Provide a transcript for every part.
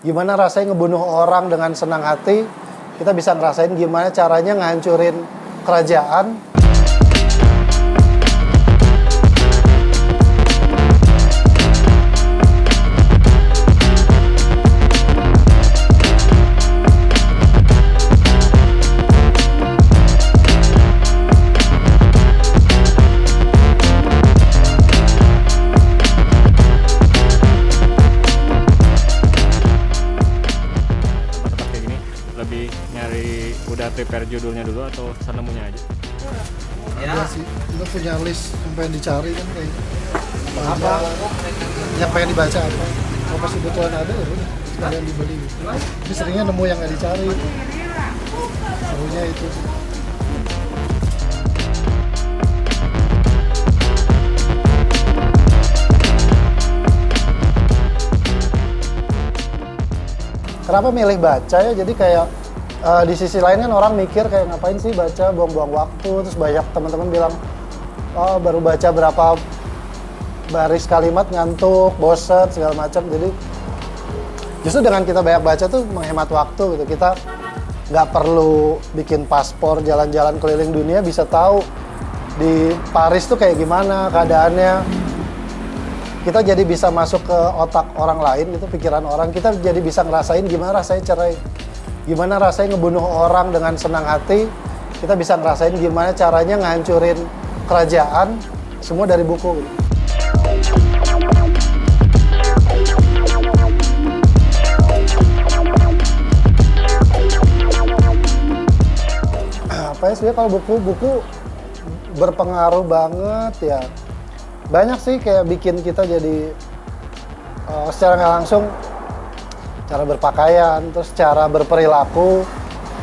gimana rasanya ngebunuh orang dengan senang hati, kita bisa ngerasain gimana caranya ngancurin kerajaan. Udah prepare judulnya dulu atau nemunya aja? Ada sih, kita punya list yang pengen dicari kan kayaknya. Apa? Yang pengen dibaca apa? Kalau pas kebetulan ada ya udah sekalian dibeli. Tapi seringnya nemu yang nggak dicari. Serunya itu sih. Kenapa milih baca ya? Jadi kayak di sisi lain kan orang mikir kayak ngapain sih baca, buang-buang waktu. Terus banyak teman-teman bilang, oh baru baca berapa baris kalimat ngantuk, boset, segala macam. Jadi justru dengan kita banyak baca tuh menghemat waktu gitu. Kita nggak perlu bikin paspor, jalan-jalan keliling dunia, bisa tahu di Paris tuh kayak gimana keadaannya. Kita jadi bisa masuk ke otak orang lain, itu pikiran orang. Kita jadi bisa ngerasain gimana rasanya cerai. Gimana rasanya ngebunuh orang dengan senang hati, kita bisa ngerasain gimana caranya ngancurin kerajaan, semua dari buku. Apa ya sebenarnya kalau buku berpengaruh banget ya. Banyak sih kayak bikin kita jadi secara nggak langsung, cara berpakaian, terus cara berperilaku,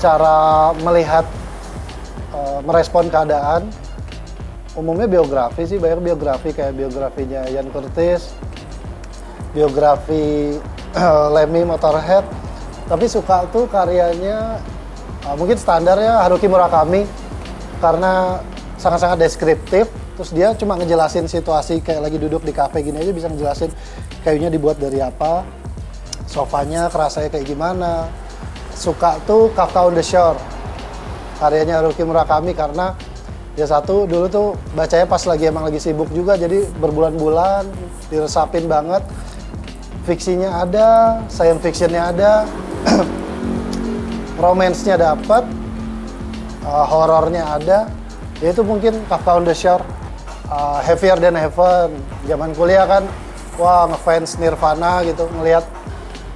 cara melihat, merespon keadaan. Umumnya biografi sih, banyak biografi kayak biografinya Ian Curtis, biografi Lemmy Motorhead. Tapi suka tuh karyanya, mungkin standar ya Haruki Murakami, karena sangat-sangat deskriptif. Terus dia cuma ngejelasin situasi kayak lagi duduk di kafe gini aja bisa ngejelasin kayunya dibuat dari apa, sofanya kerasanya kayak gimana. Suka tuh Kafka on the Shore, karyanya Haruki Murakami, karena dia satu dulu tuh bacanya pas emang lagi sibuk juga, jadi berbulan-bulan diresapin banget. Fiksinya ada, science fictionnya ada, romance-nya dapet, horornya ada. Ya itu mungkin Kafka on the Shore. Heavier Than Heaven, zaman kuliah kan, wah ngefans Nirvana gitu, ngelihat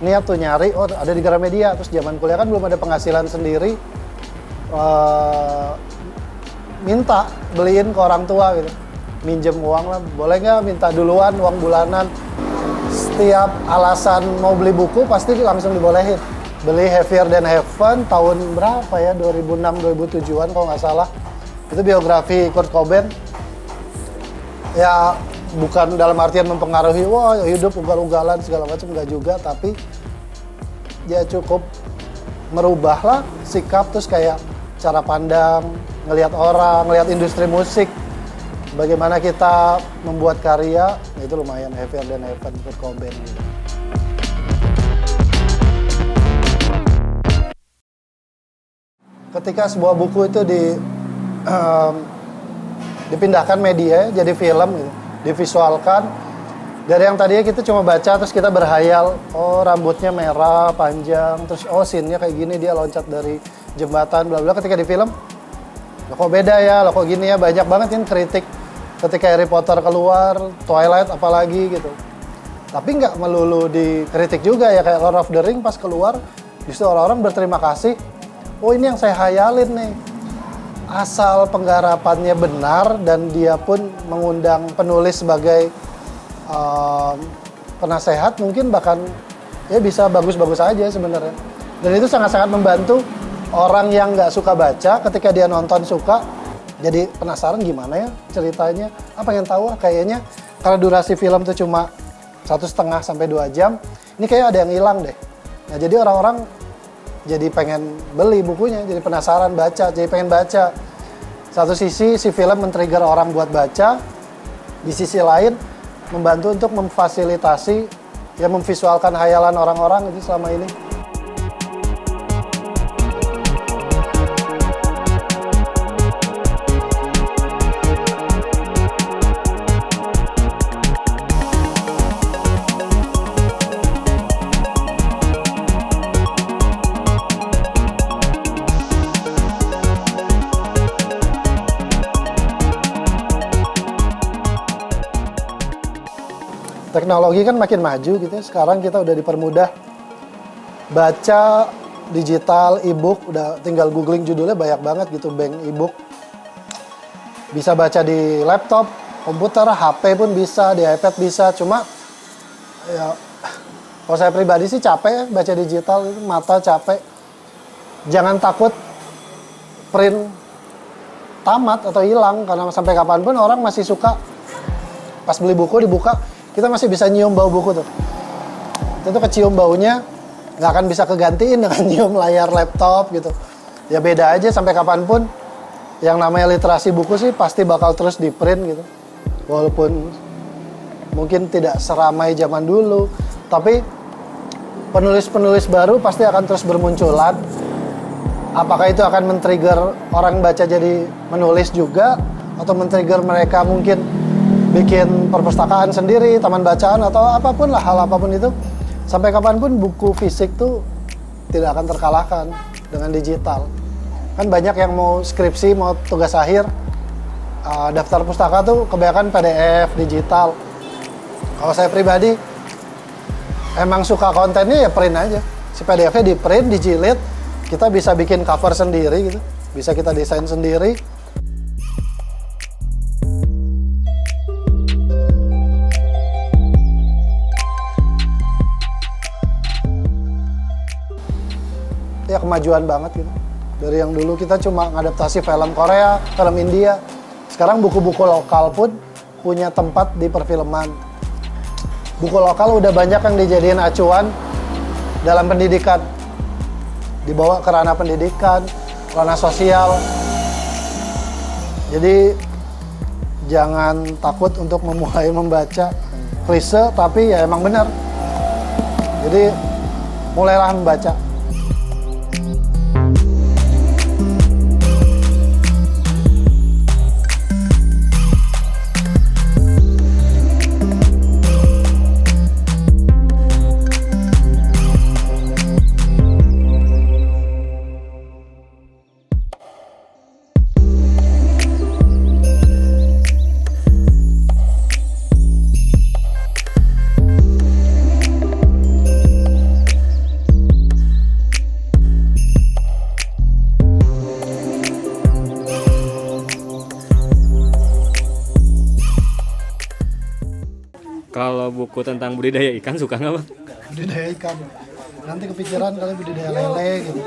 niat tuh nyari, oh ada di Gramedia. Terus zaman kuliah kan belum ada penghasilan sendiri, minta beliin ke orang tua gitu, minjem uang lah, boleh nggak minta duluan uang bulanan. Setiap alasan mau beli buku pasti langsung dibolehin. Beli Heavier Than Heaven tahun berapa ya, 2006-2007an kalau nggak salah. Itu biografi Kurt Cobain. Ya bukan dalam artian mempengaruhi, wah hidup ugal-ugalan segala macam, enggak juga, tapi ya cukup merubah lah sikap, terus kayak cara pandang, ngelihat orang, ngelihat industri musik, bagaimana kita membuat karya, itu lumayan. Heavier Than Heaven, Kurt Cobain gitu. Ketika sebuah buku itu dipindahkan media jadi film gitu, divisualkan, dari yang tadinya kita cuma baca terus kita berhayal, oh rambutnya merah panjang, terus oh scene-nya kayak gini, dia loncat dari jembatan bla bla. Ketika di film, loh kok beda ya, loh kok gini ya. Banyak banget kan kritik ketika Harry Potter keluar, Twilight apalagi gitu. Tapi nggak melulu dikritik juga ya, kayak Lord of the Ring pas keluar justru orang-orang berterima kasih, oh ini yang saya hayalin nih. Asal penggarapannya benar dan dia pun mengundang penulis sebagai penasehat, mungkin bahkan ya bisa bagus-bagus aja sebenarnya. Dan itu sangat-sangat membantu orang yang nggak suka baca, ketika dia nonton suka, jadi penasaran gimana ya ceritanya, pengen tahu kayaknya. Karena durasi film tuh cuma 1,5 sampai 2 jam, ini kayak ada yang hilang deh. Nah jadi orang-orang jadi pengen beli bukunya, jadi penasaran baca, jadi pengen baca. Satu sisi si film men-trigger orang buat baca, di sisi lain membantu untuk memfasilitasi ya memvisualkan hayalan orang-orang itu selama ini. Teknologi kan makin maju gitu ya. Sekarang kita udah dipermudah baca digital, e-book, udah tinggal googling judulnya banyak banget gitu, bank e-book. Bisa baca di laptop, komputer, HP pun bisa, di iPad bisa. Cuma ya kalau saya pribadi sih capek ya baca digital, itu mata capek. Jangan takut print tamat atau hilang, karena sampai kapanpun orang masih suka pas beli buku dibuka, kita masih bisa nyium bau buku tuh. Itu kecium baunya, nggak akan bisa kegantiin dengan nyium layar laptop gitu. Ya beda aja sampai kapanpun. Yang namanya literasi buku sih pasti bakal terus di print gitu. Walaupun mungkin tidak seramai zaman dulu, tapi penulis-penulis baru pasti akan terus bermunculan. Apakah itu akan men-trigger orang baca jadi menulis juga, atau men-trigger mereka mungkin bikin perpustakaan sendiri, taman bacaan, atau apapun lah, hal apapun itu. Sampai kapanpun buku fisik tuh tidak akan terkalahkan dengan digital. Kan banyak yang mau skripsi, mau tugas akhir, daftar pustaka tuh kebanyakan PDF, digital. Kalau saya pribadi, emang suka kontennya ya print aja. Si PDF-nya di print, dijilid, kita bisa bikin cover sendiri gitu. Bisa kita desain sendiri. Ya kemajuan banget gitu. Dari yang dulu kita cuma ngadaptasi film Korea, film India. Sekarang buku-buku lokal pun punya tempat di perfilman. Buku lokal udah banyak yang dijadiin acuan dalam pendidikan. Dibawa ke ranah pendidikan, ranah sosial. Jadi jangan takut untuk memulai membaca. Klise tapi ya emang benar. Jadi mulailah membaca. Kalau buku tentang budidaya ikan suka nggak, Bang? Budidaya ikan. Nanti kepikiran kali budidaya lele gitu.